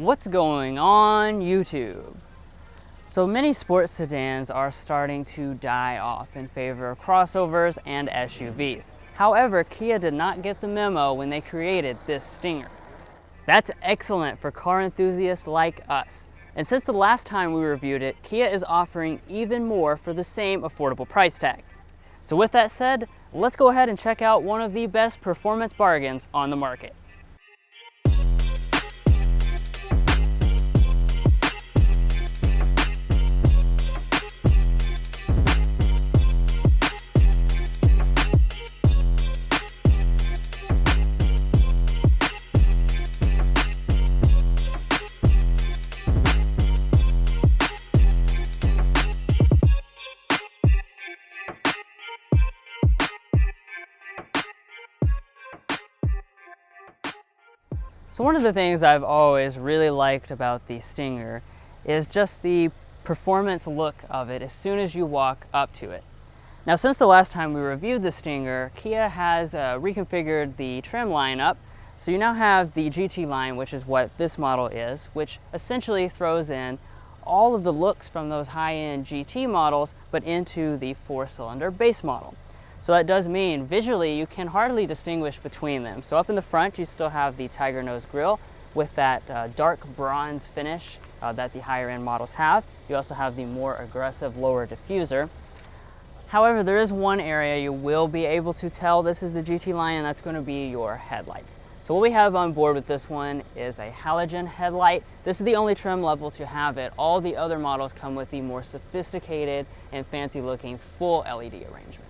What's going on YouTube? So many sports sedans are starting to die off in favor of crossovers and SUVs. However, Kia did not get the memo when they created this Stinger. That's excellent for car enthusiasts like us. And since the last time we reviewed it, Kia is offering even more for the same affordable price tag. So with that said, let's go ahead and check out one of the best performance bargains on the market. So one of the things I've always really liked about the Stinger is just the performance look of it as soon as you walk up to it. Now, since the last time we reviewed the Stinger, Kia has reconfigured the trim lineup. So you now have the GT line, which is what this model is, which essentially throws in all of the looks from those high-end GT models, but into the 4-cylinder base model. So that does mean visually you can hardly distinguish between them. So up in the front you still have the Tiger Nose grille with that dark bronze finish that the higher end models have. You also have the more aggressive lower diffuser. However, there is one area you will be able to tell this is the GT line, and that's going to be your headlights. So what we have on board with this one is a halogen headlight. This is the only trim level to have it. All the other models come with the more sophisticated and fancy looking full LED arrangement.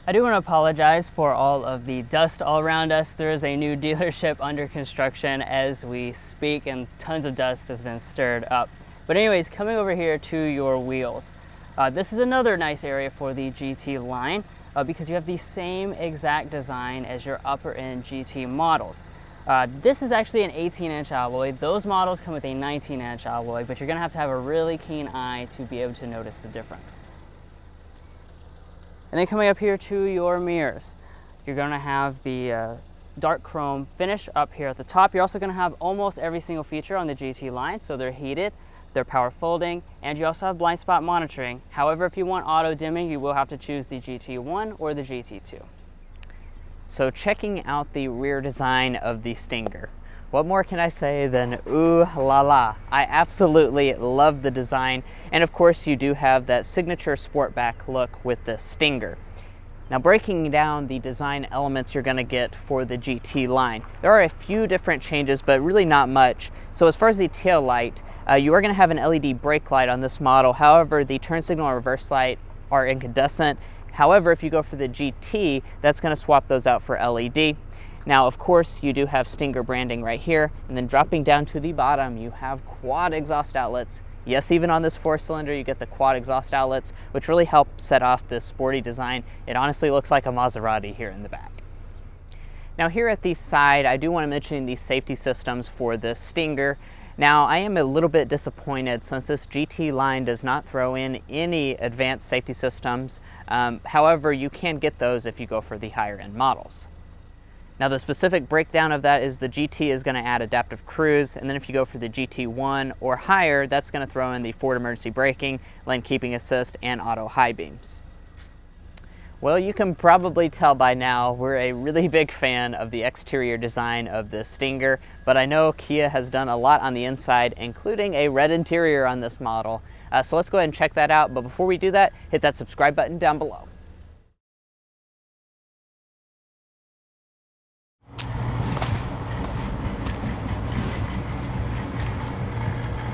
I do want to apologize for all of the dust all around us. There is a new dealership under construction as we speak, and tons of dust has been stirred up. But anyways, coming over here to your wheels. This is another nice area for the GT line because you have the same exact design as your upper end GT models. This is actually an 18-inch alloy. Those models come with a 19-inch alloy, but you're going to have a really keen eye to be able to notice the difference. And then coming up here to your mirrors, you're going to have the dark chrome finish up here at the top. You're also going to have almost every single feature on the GT line. So they're heated, they're power folding, and you also have blind spot monitoring. However, if you want auto dimming, you will have to choose the GT1 or the GT2. So checking out the rear design of the Stinger, what more can I say than ooh la la? I absolutely love the design, and of course you do have that signature sportback look with the Stinger. Now, breaking down the design elements you're going to get for the GT line, there are a few different changes, but really not much. So as far as the tail light, you are going to have an LED brake light on this model. However, the turn signal and reverse light are incandescent. However, if you go for the GT, that's going to swap those out for LED. Now, of course, you do have Stinger branding right here, and then dropping down to the bottom, you have quad exhaust outlets. Yes, even on this 4-cylinder, you get the quad exhaust outlets, which really help set off this sporty design. It honestly looks like a Maserati here in the back. Now, here at the side, I do want to mention these safety systems for the Stinger. Now, I am a little bit disappointed since this GT line does not throw in any advanced safety systems. However, you can get those if you go for the higher end models. Now, the specific breakdown of that is the GT is going to add adaptive cruise, and then if you go for the GT1 or higher, that's going to throw in the forward emergency braking, lane keeping assist, and auto high beams. Well, you can probably tell by now we're a really big fan of the exterior design of this Stinger, but I know Kia has done a lot on the inside, including a red interior on this model. So let's go ahead and check that out, but before we do that, hit that subscribe button down below.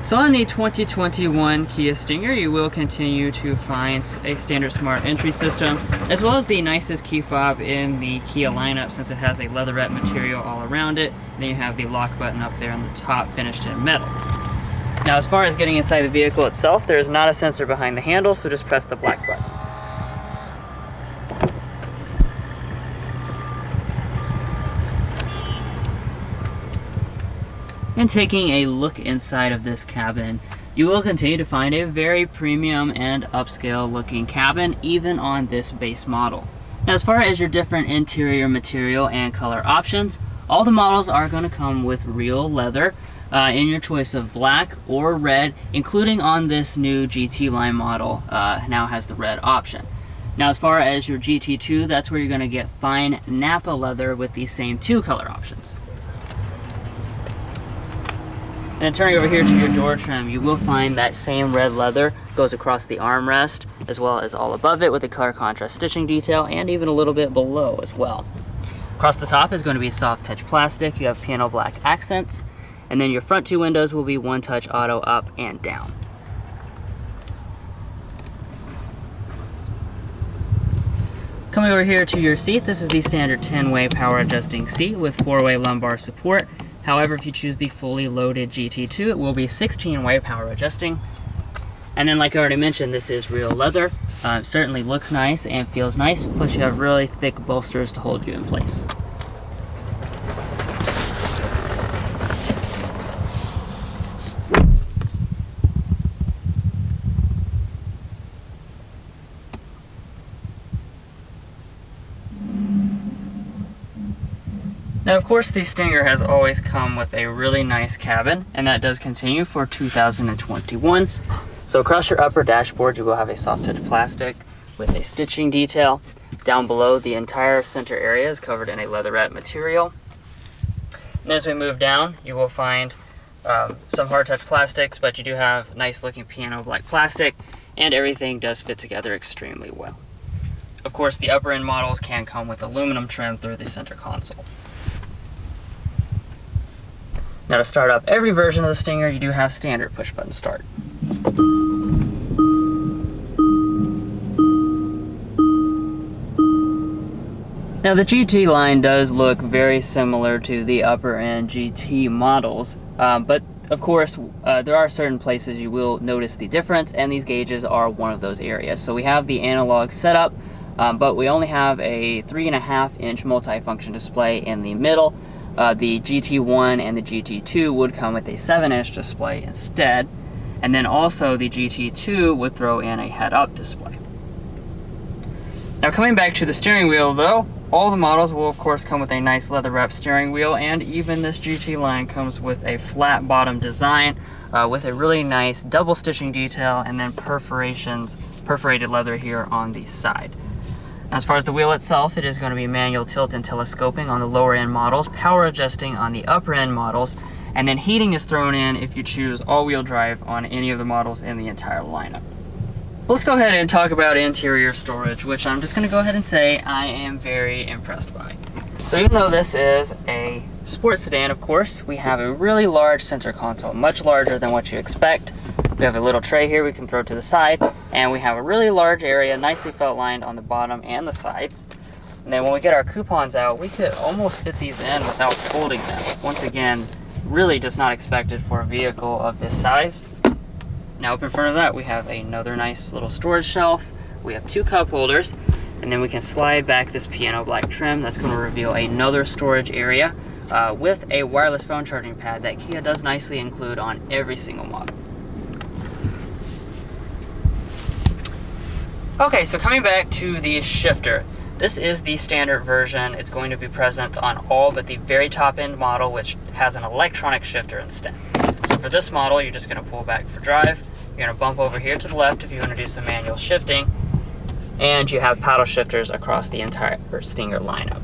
So on the 2021 Kia Stinger, you will continue to find a standard smart entry system, as well as the nicest key fob in the Kia lineup since it has a leatherette material all around it. Then you have the lock button up there on the top finished in metal. Now, as far as getting inside the vehicle itself, there is not a sensor behind the handle, so just press the black button. And taking a look inside of this cabin, you will continue to find a very premium and upscale looking cabin even on this base model. Now, as far as your different interior material and color options, all the models are going to come with real leather. in your choice of black or red, including on this new GT line model now has the red option. Now as far as your GT2, that's where you're going to get fine Napa leather with these same two color options. And then turning over here to your door trim, you will find that same red leather goes across the armrest as well as all above it with the color contrast stitching detail, and even a little bit below as well. Across the top is going to be soft touch plastic. You have piano black accents, and then your front two windows will be one touch auto up and down. Coming over here to your seat, this is the standard 10-way power adjusting seat with 4-way lumbar support. However, if you choose the fully loaded GT2, it will be 16-way power adjusting. And then like I already mentioned, this is real leather. Certainly looks nice and feels nice, plus you have really thick bolsters to hold you in place. Now, of course, the Stinger has always come with a really nice cabin, and that does continue for 2021. So across your upper dashboard, you will have a soft touch plastic with a stitching detail. Down below, the entire center area is covered in a leatherette material. And as we move down, you will find some hard touch plastics, but you do have nice looking piano black plastic, and everything does fit together extremely well. Of course, the upper end models can come with aluminum trim through the center console. Now to start up every version of the Stinger, you do have standard push button start. Now the GT line does look very similar to the upper end GT models, but of course there are certain places you will notice the difference, and these gauges are one of those areas. So we have the analog setup, but we only have a 3.5-inch multifunction display in the middle. The GT1 and the GT2 would come with a 7-inch display instead, and then also the GT2 would throw in a head-up display. Now coming back to the steering wheel though, all the models will of course come with a nice leather wrap steering wheel, and even this GT line comes with a flat bottom design with a really nice double stitching detail, and then perforated leather here on the side. As far as the wheel itself, it is going to be manual tilt and telescoping on the lower end models, power adjusting on the upper end models, and then heating is thrown in if you choose all-wheel drive on any of the models in the entire lineup. Let's go ahead and talk about interior storage, which I'm just going to go ahead and say I am very impressed by. So even though this is a sports sedan, of course, we have a really large center console, much larger than what you expect. We have a little tray here we can throw to the side, and we have a really large area, nicely felt lined on the bottom and the sides. And then when we get our coupons out, we could almost fit these in without folding them. Once again, really just not expected for a vehicle of this size. Now up in front of that, we have another nice little storage shelf. We have 2 cup holders, and then we can slide back this piano black trim. That's going to reveal another storage area with a wireless phone charging pad that Kia does nicely include on every single model. Okay, so coming back to the shifter, this is the standard version. It's going to be present on all but the very top end model, which has an electronic shifter instead. So for this model, you're just going to pull back for drive. You're going to bump over here to the left if you want to do some manual shifting, and you have paddle shifters across the entire Stinger lineup.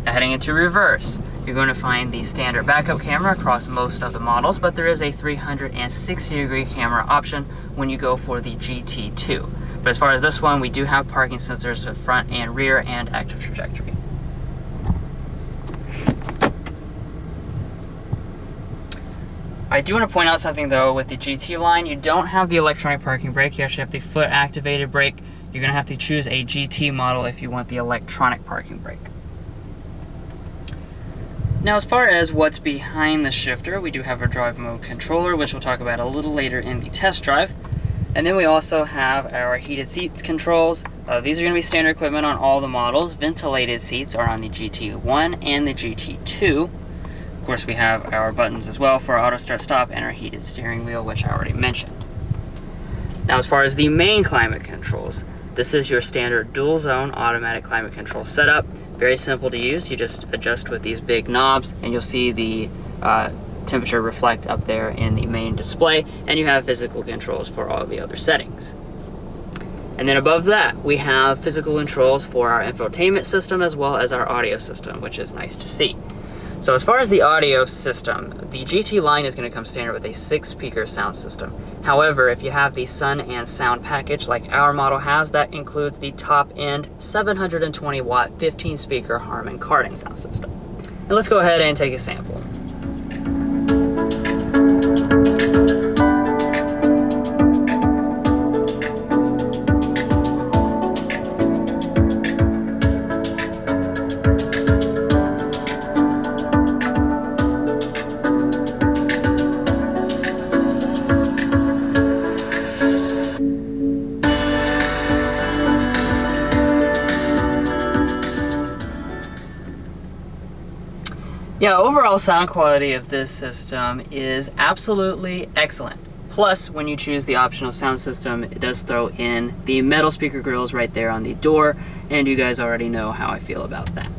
Now heading into reverse, you're going to find the standard backup camera across most of the models, but there is a 360-degree camera option when you go for the GT2. But as far as this one, we do have parking sensors for front and rear and active trajectory. I do want to point out something though, with the GT line, you don't have the electronic parking brake, you actually have the foot activated brake. You're going to have to choose a GT model if you want the electronic parking brake. Now as far as what's behind the shifter, we do have our drive mode controller, which we'll talk about a little later in the test drive. And then we also have our heated seats controls. These are going to be standard equipment on all the models. Ventilated seats are on the GT1 and the GT2. Of course, we have our buttons as well for our auto start stop and our heated steering wheel, which I already mentioned. Now as far as the main climate controls, this is your standard dual zone automatic climate control setup. Very simple to use. You just adjust with these big knobs and you'll see the temperature reflect up there in the main display, and you have physical controls for all the other settings. And then above that, we have physical controls for our infotainment system as well as our audio system, which is nice to see. So as far as the audio system, the GT line is going to come standard with a 6-speaker sound system. However, if you have the Sun and Sound package like our model has, that includes the top-end 720-watt 15-speaker Harman Kardon sound system. And let's go ahead and take a sample. Yeah, overall sound quality of this system is absolutely excellent. Plus, when you choose the optional sound system, it does throw in the metal speaker grills right there on the door, and you guys already know how I feel about that.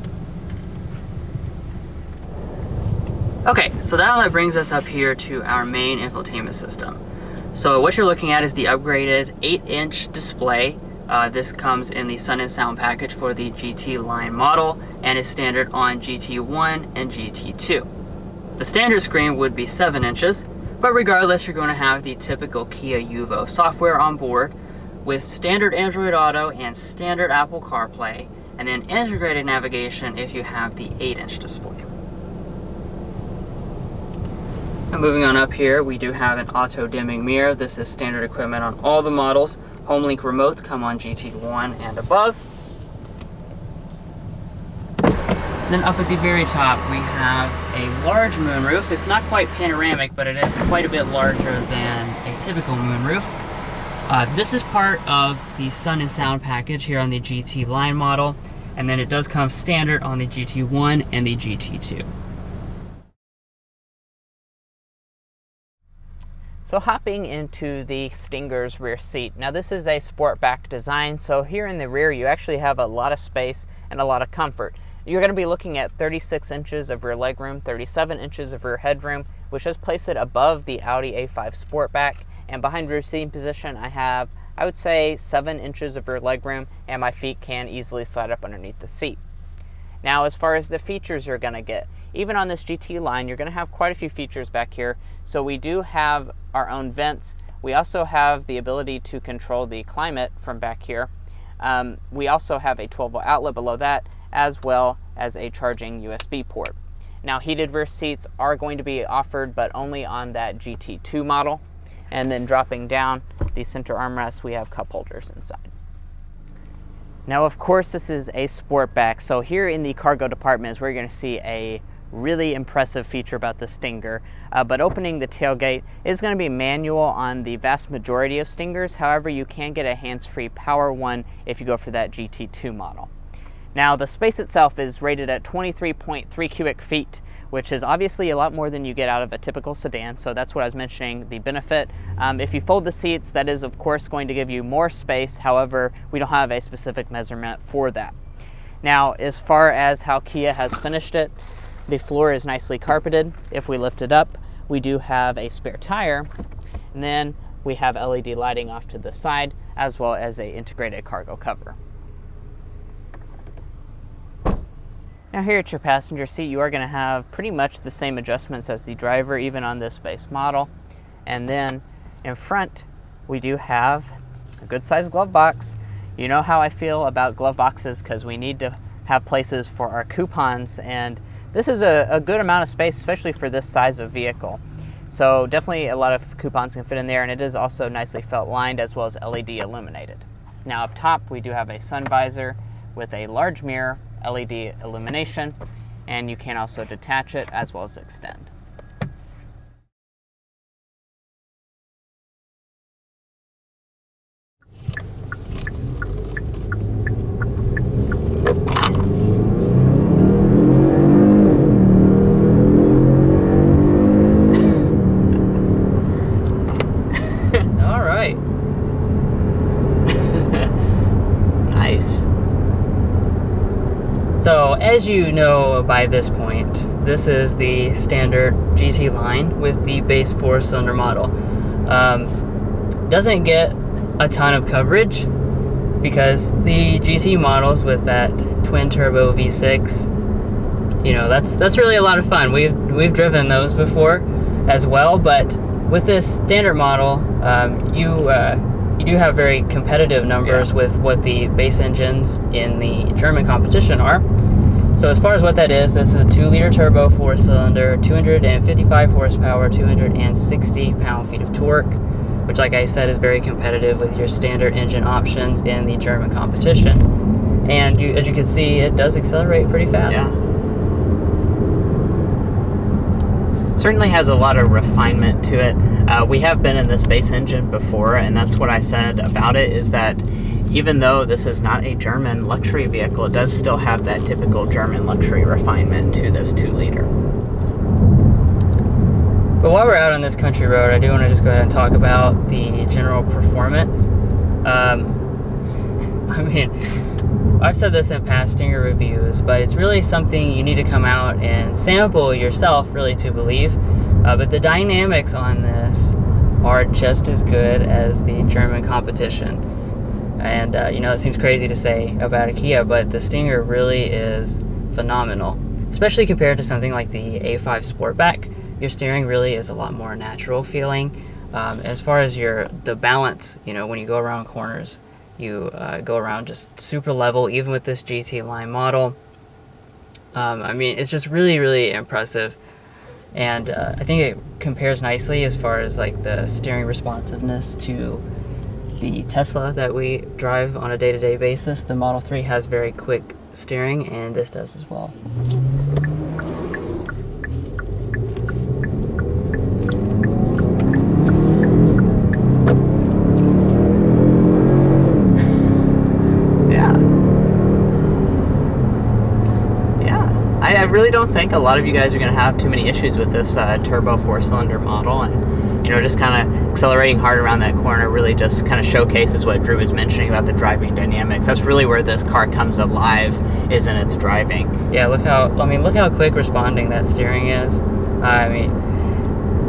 Okay, so that brings us up here to our main infotainment system. So what you're looking at is the upgraded 8-inch display. This comes in the Sun and Sound package for the GT line model and is standard on GT1 and GT2. The standard screen would be 7 inches, but regardless, you're going to have the typical Kia Yuvo software on board with standard Android Auto and standard Apple CarPlay, and then integrated navigation if you have the 8-inch display. And moving on up here, we do have an auto dimming mirror. This is standard equipment on all the models. HomeLink remotes come on GT1 and above. Then up at the very top, we have a large moonroof. It's not quite panoramic, but it is quite a bit larger than a typical moonroof. This is part of the Sun and Sound package here on the GT line model, and then it does come standard on the GT1 and the GT2. So hopping into the Stinger's rear seat. Now this is a sportback design, so here in the rear you actually have a lot of space and a lot of comfort. You're going to be looking at 36 inches of rear legroom, 37 inches of rear headroom, which does place it above the Audi A5 Sportback. And behind rear seating position I have, I would say, 7 inches of rear legroom, and my feet can easily slide up underneath the seat. Now as far as the features you're going to get, even on this GT line, you're going to have quite a few features back here. So we do have our own vents. We also have the ability to control the climate from back here. We also have a 12-volt outlet below that, as well as a charging USB port. Now heated rear seats are going to be offered, but only on that GT2 model. And then dropping down the center armrest, we have cup holders inside. Now of course this is a Sportback, so here in the cargo department is where you're going to see a really impressive feature about the Stinger, but opening the tailgate is going to be manual on the vast majority of Stingers. However, you can get a hands-free power one if you go for that GT2 model. Now the space itself is rated at 23.3 cubic feet, which is obviously a lot more than you get out of a typical sedan, so that's what I was mentioning, the benefit. If you fold the seats, that is of course going to give you more space. However, we don't have a specific measurement for that. Now as far as how Kia has finished it, the floor is nicely carpeted. If we lift it up, we do have a spare tire, and then we have LED lighting off to the side, as well as an integrated cargo cover. Now here at your passenger seat, you are going to have pretty much the same adjustments as the driver, even on this base model. And then in front, we do have a good sized glove box. You know how I feel about glove boxes, because we need to have places for our coupons, and this is a good amount of space, especially for this size of vehicle. So definitely a lot of coupons can fit in there, and it is also nicely felt lined as well as LED illuminated. Now up top, we do have a sun visor with a large mirror, LED illumination, and you can also detach it as well as extend. as you know by this point, this is the standard GT line with the base 4-cylinder model. Doesn't get a ton of coverage because the GT models with that twin turbo V6, you know, that's really a lot of fun. We've driven those before as well, but with this standard model, you do have very competitive numbers with what the base engines in the German competition are. So as far as what that is, this is a 2-liter turbo 4-cylinder, 255 horsepower, 260 pound-feet of torque, which, like I said, is very competitive with your standard engine options in the German competition. And as you can see, it does accelerate pretty fast. Yeah. Certainly has a lot of refinement to it. We have been in this base engine before, and that's what I said about it, is that even though this is not a German luxury vehicle, it does still have that typical German luxury refinement to this 2-liter. But while we're out on this country road, I do want to just go ahead and talk about the general performance. I mean, I've said this in past Stinger reviews, but it's really something you need to come out and sample yourself really to believe. But the dynamics on this are just as good as the German competition. And you know, it seems crazy to say about a Kia, but the Stinger really is phenomenal, especially compared to something like the A5 Sportback. Your steering really is a lot more natural feeling. As far as the balance, you know, when you go around corners, you go around just super level, even with this GT line model. I mean, it's just really, really impressive. And I think it compares nicely as far as like the steering responsiveness to the Tesla that we drive on a day-to-day basis. The Model 3 has very quick steering, and this does as well. I really don't think a lot of you guys are going to have too many issues with this turbo 4-cylinder model, and you know, just kind of accelerating hard around that corner really just kind of showcases what Drew was mentioning about the driving dynamics. That's really where this car comes alive, is in its driving. Yeah, look how quick responding that steering is. I mean,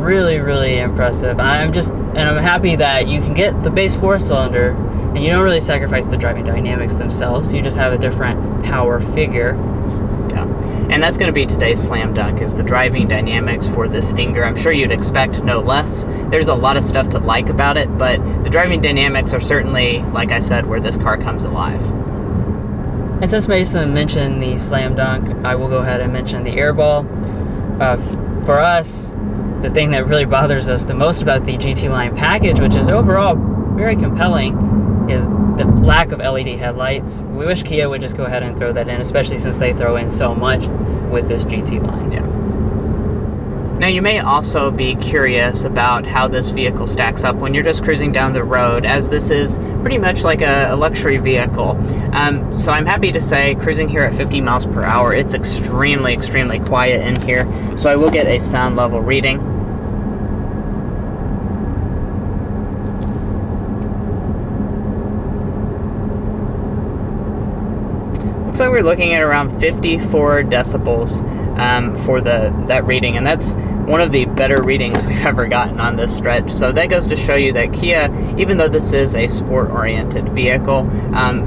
really, really impressive. I'm happy that you can get the base 4-cylinder and you don't really sacrifice the driving dynamics themselves. You just have a different power figure. And that's going to be today's slam dunk, is the driving dynamics for this Stinger. I'm sure you'd expect no less. There's a lot of stuff to like about it, but the driving dynamics are certainly, like I said, where this car comes alive. And since Mason mentioned the slam dunk, I will go ahead and mention the airball. For us, the thing that really bothers us the most about the GT line package, which is overall very compelling, is the lack of LED headlights. We wish Kia would just go ahead and throw that in, especially since they throw in so much with this GT line. Yeah. Now, you may also be curious about how this vehicle stacks up when you're just cruising down the road, as this is pretty much like a luxury vehicle. So I'm happy to say, cruising here at 50 miles per hour, it's extremely, extremely quiet in here. So I will get a sound level reading. So we're looking at around 54 decibels for that reading, and that's one of the better readings we've ever gotten on this stretch. So that goes to show you that Kia, even though this is a sport-oriented vehicle,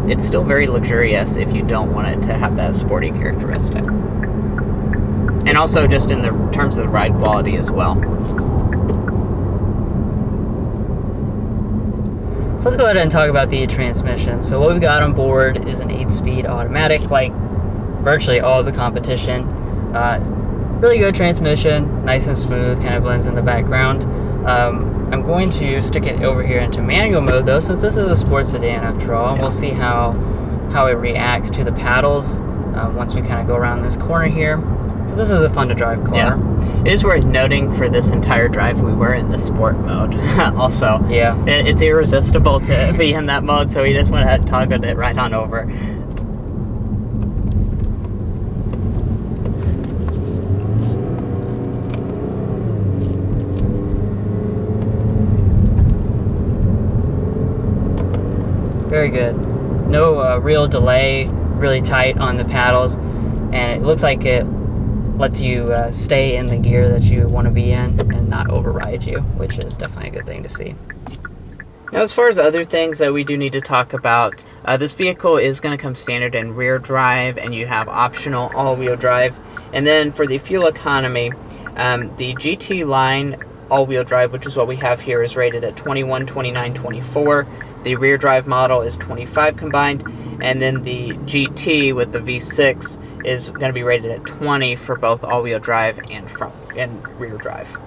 it's still very luxurious if you don't want it to have that sporty characteristic. And also just in the terms of the ride quality as well. So let's go ahead and talk about the transmission. So what we've got on board is an 8-speed automatic, like virtually all of the competition. Really good transmission, nice and smooth, kind of blends in the background. I'm going to stick it over here into manual mode though, since this is a sports sedan after all, and we'll see how it reacts to the paddles once we kind of go around this corner here. This is a fun to drive car. Yeah. It is worth noting for this entire drive we were in the sport mode also. Yeah. It's irresistible to be in that mode, so we just went ahead and toggled it right on over. Very good. No real delay, really tight on the paddles. and it looks like it lets you stay in the gear that you want to be in and not override you, which is definitely a good thing to see. Now, as far as other things that we do need to talk about, this vehicle is going to come standard in rear drive, and you have optional all-wheel drive. And then for the fuel economy, the GT line all-wheel drive, which is what we have here, is rated at 21, 29, 24. The rear drive model is 25 combined, and then the GT with the V6 is going to be rated at 20 for both all-wheel drive and front and rear drive.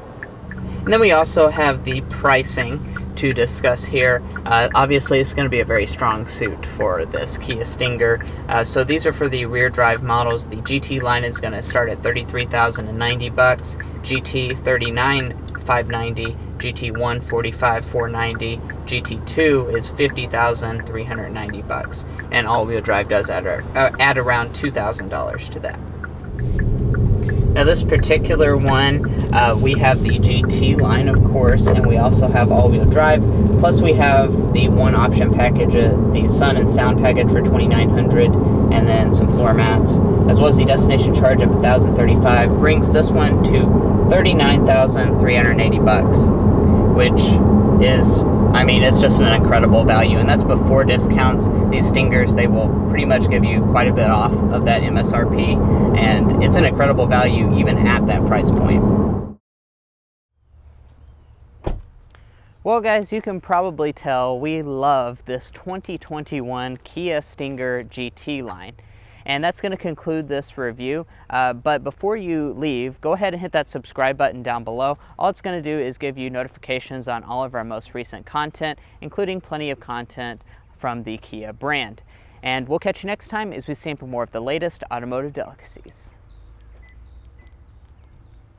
And then we also have the pricing to discuss here. Obviously, it's going to be a very strong suit for this Kia Stinger. So these are for the rear drive models. The GT line is going to start at $33,090, GT $39,590, GT1 $45,490, GT2 is $50,390, and all-wheel drive does add around $2,000 to that. Now this particular one, we have the GT line, of course, and we also have all-wheel drive. Plus we have the one option package, the sun and sound package for $2,900, and then some floor mats, as well as the destination charge of $1,035, brings this one to $39,380, which is, I mean, it's just an incredible value, and that's before discounts. These Stingers, they will pretty much give you quite a bit off of that MSRP, and it's an incredible value even at that price point. Well, guys, you can probably tell we love this 2021 Kia Stinger GT line. And that's going to conclude this review. But before you leave, go ahead and hit that subscribe button down below. All it's going to do is give you notifications on all of our most recent content, including plenty of content from the Kia brand. And we'll catch you next time as we sample more of the latest automotive delicacies.